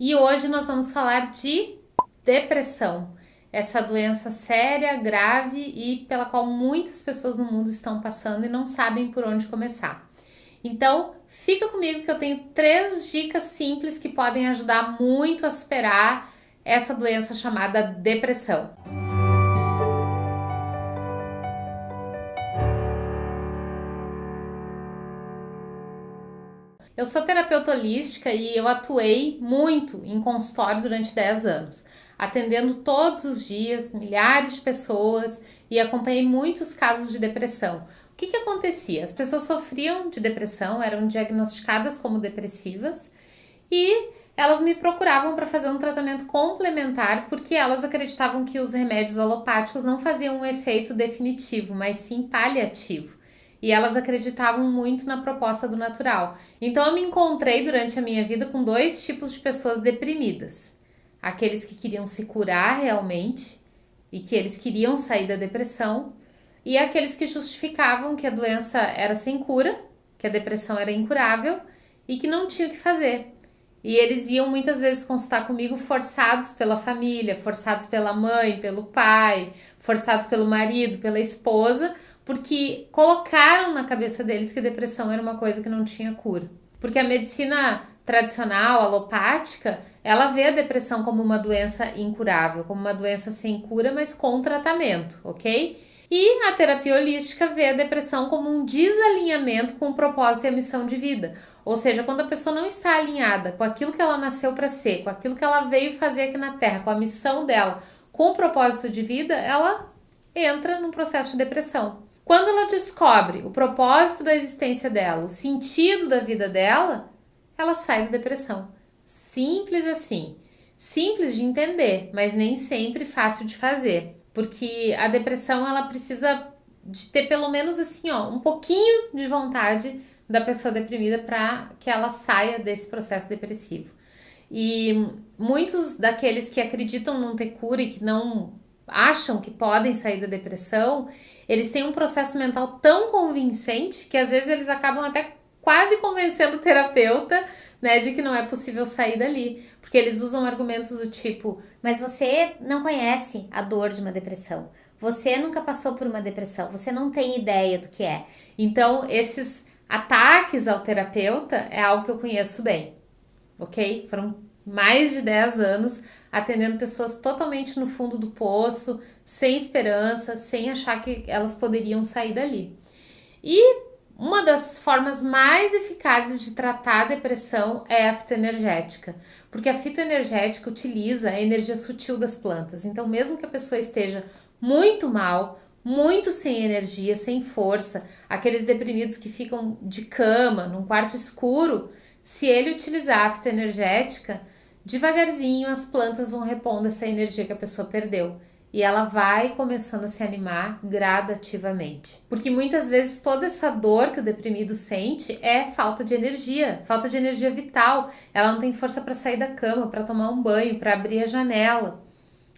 E hoje nós vamos falar de depressão, essa doença séria, grave e pela qual muitas pessoas no mundo estão passando e não sabem por onde começar. Então, fica comigo que eu tenho 3 dicas simples que podem ajudar muito a superar essa doença chamada depressão. Eu sou terapeuta holística e eu atuei muito em consultório durante 10 anos, atendendo todos os dias milhares de pessoas e acompanhei muitos casos de depressão. O que acontecia? As pessoas sofriam de depressão, eram diagnosticadas como depressivas e elas me procuravam para fazer um tratamento complementar porque elas acreditavam que os remédios alopáticos não faziam um efeito definitivo, mas sim paliativo. E elas acreditavam muito na proposta do natural. Então eu me encontrei durante a minha vida com 2 tipos de pessoas deprimidas. Aqueles que queriam se curar realmente e que eles queriam sair da depressão, e aqueles que justificavam que a doença era sem cura, que a depressão era incurável e que não tinha o que fazer. E eles iam muitas vezes consultar comigo forçados pela família, forçados pela mãe, pelo pai, forçados pelo marido, pela esposa, porque colocaram na cabeça deles que a depressão era uma coisa que não tinha cura. Porque a medicina tradicional, alopática, ela vê a depressão como uma doença incurável, como uma doença sem cura, mas com tratamento, ok? E a terapia holística vê a depressão como um desalinhamento com o propósito e a missão de vida. Ou seja, quando a pessoa não está alinhada com aquilo que ela nasceu para ser, com aquilo que ela veio fazer aqui na Terra, com a missão dela, com o propósito de vida, ela entra num processo de depressão. Quando ela descobre o propósito da existência dela, o sentido da vida dela, ela sai da depressão. Simples assim. Simples de entender, mas nem sempre fácil de fazer. Porque a depressão, ela precisa de ter pelo menos assim, ó, um pouquinho de vontade da pessoa deprimida para que ela saia desse processo depressivo. E muitos daqueles que acreditam não ter cura e que não acham que podem sair da depressão, eles têm um processo mental tão convincente que às vezes eles acabam até quase convencendo o terapeuta, né, de que não é possível sair dali, porque eles usam argumentos do tipo: mas você não conhece a dor de uma depressão, você nunca passou por uma depressão, você não tem ideia do que é. Então, esses ataques ao terapeuta é algo que eu conheço bem, ok? Foram mais de 10 anos atendendo pessoas totalmente no fundo do poço, sem esperança, sem achar que elas poderiam sair dali. E uma das formas mais eficazes de tratar a depressão é a fitoenergética, porque a fitoenergética utiliza a energia sutil das plantas. Então, mesmo que a pessoa esteja muito mal, muito sem energia, sem força, aqueles deprimidos que ficam de cama, num quarto escuro, se ele utilizar a fitoenergética, devagarzinho as plantas vão repondo essa energia que a pessoa perdeu. E ela vai começando a se animar gradativamente. Porque muitas vezes toda essa dor que o deprimido sente é falta de energia vital. Ela não tem força para sair da cama, para tomar um banho, para abrir a janela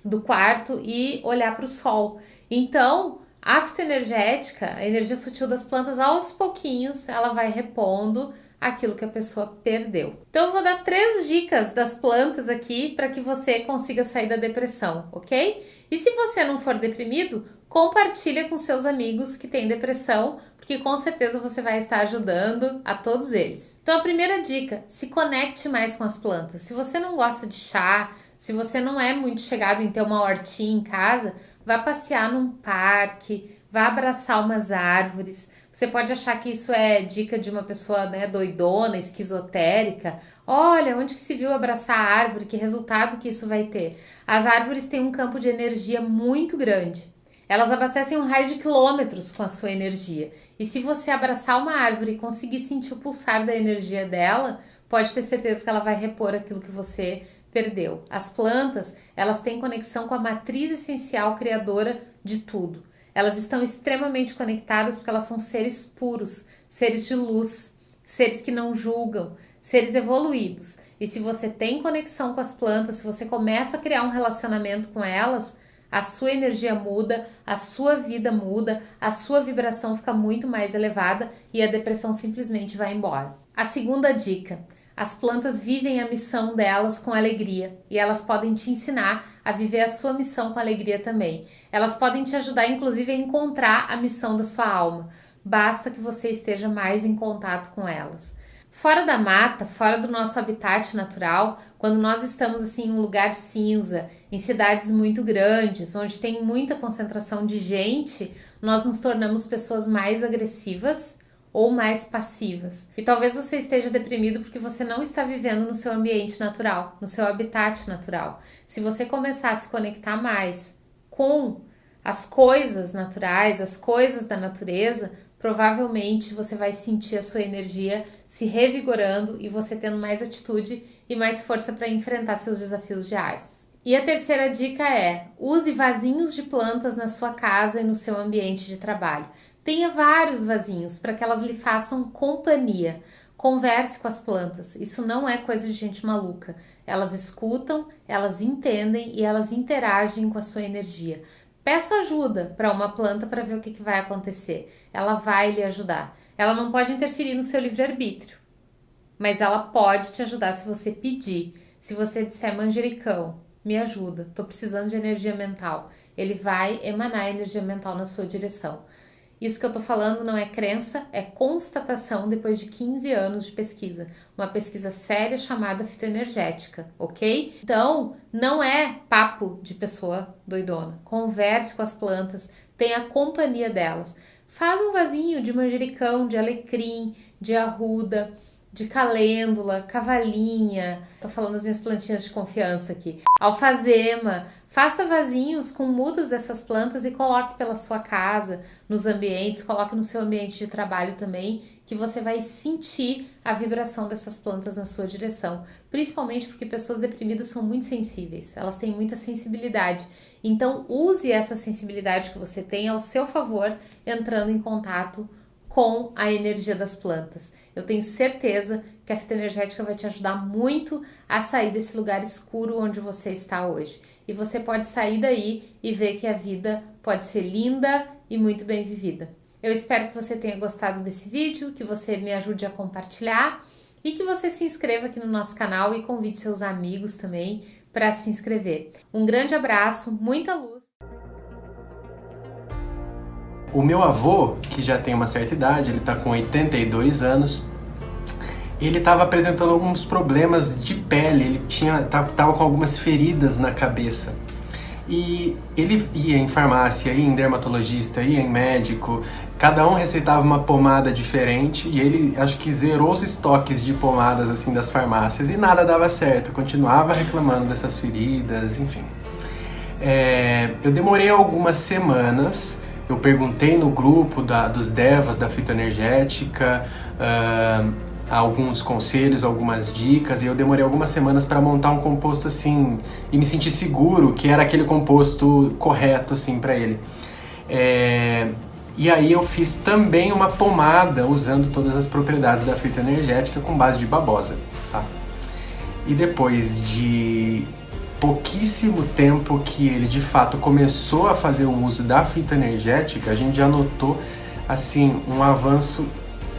do quarto e olhar para o sol. Então, a fitoenergética, a energia sutil das plantas, aos pouquinhos ela vai repondo aquilo que a pessoa perdeu. Então eu vou dar 3 dicas das plantas aqui para que você consiga sair da depressão, ok? E se você não for deprimido, compartilha com seus amigos que têm depressão, porque com certeza você vai estar ajudando a todos eles. Então a primeira dica, se conecte mais com as plantas. Se você não gosta de chá, se você não é muito chegado em ter uma hortinha em casa, vá passear num parque, vá abraçar umas árvores. Você pode achar que isso é dica de uma pessoa, né, doidona, esquizotérica. Olha, onde que se viu abraçar a árvore? Que resultado que isso vai ter? As árvores têm um campo de energia muito grande. Elas abastecem um raio de quilômetros com a sua energia. E se você abraçar uma árvore e conseguir sentir o pulsar da energia dela, pode ter certeza que ela vai repor aquilo que você perdeu. As plantas, elas têm conexão com a matriz essencial criadora de tudo. Elas estão extremamente conectadas porque elas são seres puros, seres de luz, seres que não julgam, seres evoluídos. E se você tem conexão com as plantas, se você começa a criar um relacionamento com elas, a sua energia muda, a sua vida muda, a sua vibração fica muito mais elevada e a depressão simplesmente vai embora. A segunda dica: As plantas vivem a missão delas com alegria e elas podem te ensinar a viver a sua missão com alegria também. Elas podem te ajudar, inclusive, a encontrar a missão da sua alma. Basta que você esteja mais em contato com elas. Fora da mata, fora do nosso habitat natural, quando nós estamos assim em um lugar cinza, em cidades muito grandes, onde tem muita concentração de gente, nós nos tornamos pessoas mais agressivas ou mais passivas. E talvez você esteja deprimido porque você não está vivendo no seu ambiente natural, no seu habitat natural. Se você começar a se conectar mais com as coisas naturais, as coisas da natureza, provavelmente você vai sentir a sua energia se revigorando e você tendo mais atitude e mais força para enfrentar seus desafios diários. E a terceira dica é: use vasinhos de plantas na sua casa e no seu ambiente de trabalho. Tenha vários vasinhos para que elas lhe façam companhia. Converse com as plantas. Isso não é coisa de gente maluca. Elas escutam, elas entendem e elas interagem com a sua energia. Peça ajuda para uma planta para ver o que vai acontecer. Ela vai lhe ajudar. Ela não pode interferir no seu livre-arbítrio, mas ela pode te ajudar se você pedir. Se você disser: manjericão, me ajuda, estou precisando de energia mental, ele vai emanar energia mental na sua direção. Isso que eu tô falando não é crença, é constatação depois de 15 anos de pesquisa. Uma pesquisa séria chamada fitoenergética, ok? Então, não é papo de pessoa doidona. Converse com as plantas, tenha a companhia delas. Faz um vasinho de manjericão, de alecrim, de arruda, de calêndula, cavalinha. Tô falando as minhas plantinhas de confiança aqui. Alfazema. Faça vasinhos com mudas dessas plantas e coloque pela sua casa, nos ambientes, coloque no seu ambiente de trabalho também, que você vai sentir a vibração dessas plantas na sua direção. Principalmente porque pessoas deprimidas são muito sensíveis, elas têm muita sensibilidade. Então use essa sensibilidade que você tem ao seu favor, entrando em contato com a energia das plantas. Eu tenho certeza que a fitoenergética vai te ajudar muito a sair desse lugar escuro onde você está hoje. E você pode sair daí e ver que a vida pode ser linda e muito bem vivida. Eu espero que você tenha gostado desse vídeo, que você me ajude a compartilhar e que você se inscreva aqui no nosso canal e convide seus amigos também para se inscrever. Um grande abraço, muita luz! O meu avô, que já tem uma certa idade, ele está com 82 anos, ele estava apresentando alguns problemas de pele, ele estava com algumas feridas na cabeça. E ele ia em farmácia, ia em dermatologista, ia em médico, cada um receitava uma pomada diferente e ele, acho que zerou os estoques de pomadas assim das farmácias e nada dava certo, continuava reclamando dessas feridas, enfim. Eu demorei algumas semanas. Eu perguntei no grupo dos devas da fitoenergética alguns conselhos, algumas dicas, e eu demorei algumas semanas para montar um composto assim e me sentir seguro que era aquele composto correto assim para ele. E aí eu fiz também uma pomada usando todas as propriedades da fitoenergética com base de babosa, tá? E depois de pouquíssimo tempo que ele de fato começou a fazer o uso da fitoenergética, a gente já notou assim um avanço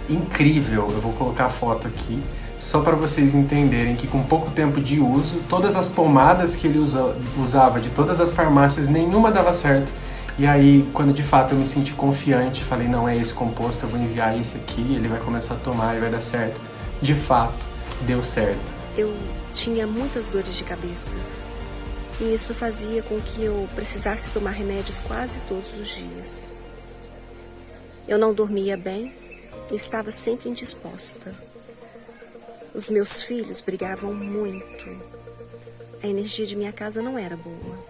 incrível. Eu vou colocar a foto aqui só para vocês entenderem que com pouco tempo de uso, todas as pomadas que ele usava de todas as farmácias, nenhuma dava certo. E aí, quando de fato eu me senti confiante, falei: não, é esse composto, eu vou enviar esse aqui, ele vai começar a tomar e vai dar certo. De fato, deu certo. Eu tinha muitas dores de cabeça. E isso fazia com que eu precisasse tomar remédios quase todos os dias. Eu não dormia bem e estava sempre indisposta. Os meus filhos brigavam muito. A energia de minha casa não era boa.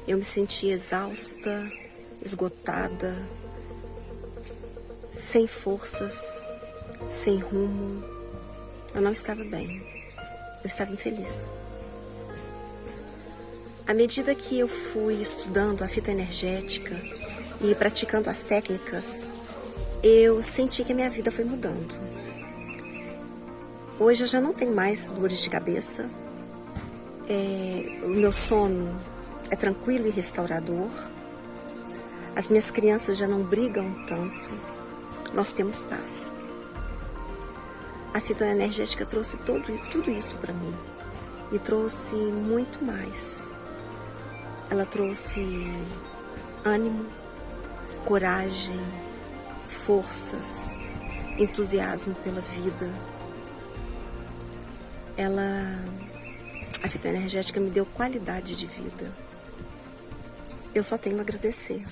Eu me sentia exausta, esgotada, sem forças, sem rumo. Eu não estava bem. Eu estava infeliz. À medida que eu fui estudando a fitoenergética e praticando as técnicas, eu senti que a minha vida foi mudando. Hoje eu já não tenho mais dores de cabeça, o meu sono é tranquilo e restaurador, as minhas crianças já não brigam tanto, nós temos paz. A fitoenergética trouxe tudo isso para mim e trouxe muito mais. Ela trouxe ânimo, coragem, forças, entusiasmo pela vida. A fitoenergética me deu qualidade de vida. Eu só tenho a agradecer.